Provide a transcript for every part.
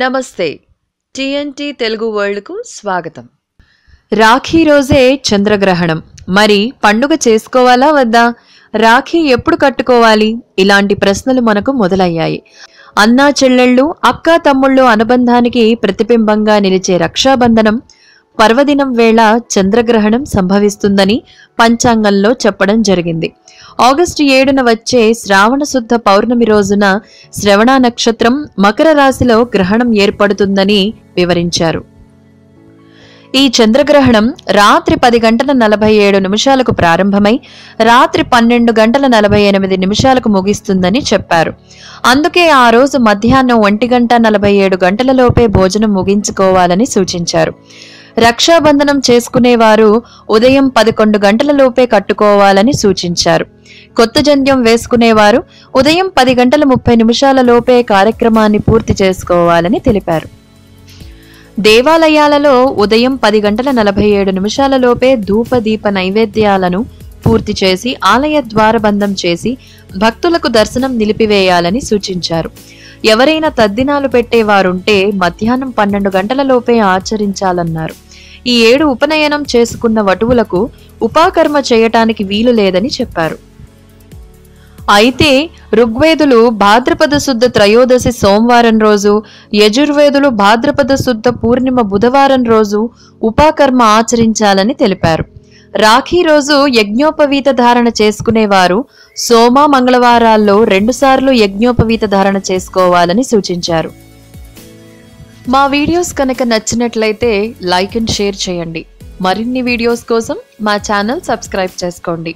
నమస్తే TNT Telugu world కు స్వాగతం. రాఖీ రోజే చంద్రగ్రహణం. మరి పండుగ చేసుకోవాలా వద్దా? రాఖీ ఎప్పుడు కట్టుకోవాలి? ఇలాంటి ప్రశ్నలు మనకు మొదలయ్యాయి. అన్నా చెల్లెళ్ళు, అక్కా తమ్ముళ్ళు అనుబంధానికి ప్రతిబింబంగా నిలిచే రక్షాబంధనం పర్వదినం వేళ చంద్రగ్రహణం సంభవిస్తుందని పంచాంగంలో చెప్పడం జరిగింది. ఆగస్టు 7న వచ్చే శ్రావణ శుద్ధ పౌర్ణమి రోజున శ్రవణ నక్షత్రం మకర రాశిలో గ్రహణం ఏర్పడుతుందని వివరించారు. ఈ చంద్రగ్రహణం రాత్రి 10:47 ప్రారంభమై రాత్రి 12:48 ముగిస్తుందని చెప్పారు. అందుకే ఆ రోజు మధ్యాహ్నం 1:47 లోపే భోజనం ముగించుకోవాలని సూచించారు. రక్షాబంధనం చేసుకునేవారు ఉదయం 11 లోపే కట్టుకోవాలని సూచించారు. కొత్త జంధ్యం వేసుకునేవారు ఉదయం 10:30 లోపే కార్యక్రమాన్ని పూర్తి చేసుకోవాలని తెలిపారు. దేవాలయాలలో ఉదయం 10:47 లోపే ధూపదీప నైవేద్యాలను పూర్తి చేసి ఆలయ ద్వారబంధం చేసి భక్తులకు దర్శనం నిలిపివేయాలని సూచించారు. ఎవరైనా తద్దినాలు పెట్టేవారుంటే మధ్యాహ్నం 12 లోపే ఆచరించాలన్నారు. ఈ 7 ఉపనయనం చేసుకున్న వటువులకు ఉపాకర్మ చేయటానికి వీలు లేదని చెప్పారు. అయితే ఋగ్వేదులు భాద్రపద శుద్ధ త్రయోదశి సోమవారం రోజు, యజుర్వేదులు భాద్రపద శుద్ధ పూర్ణిమ బుధవారం రోజు ఉపాకర్మ ఆచరించాలని తెలిపారు. రాఖీ రోజు యజ్ఞోపవీత ధారణ చేసుకునేవారు సోమ మంగళవారాల్లో 2 సార్లు యజ్ఞోపవీత ధారణ చేసుకోవాలని సూచించారు. మా వీడియోస్ కనుక నచ్చినట్లయితే లైక్ అండ్ షేర్ చేయండి. మరిన్ని వీడియోస్ కోసం మా ఛానల్ సబ్స్క్రైబ్ చేసుకోండి.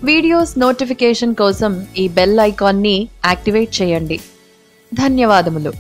వీడియోస్ నోటిఫికేషన్ కోసం ఈ బెల్ ఐకాన్ని యాక్టివేట్ చేయండి. ధన్యవాదములు.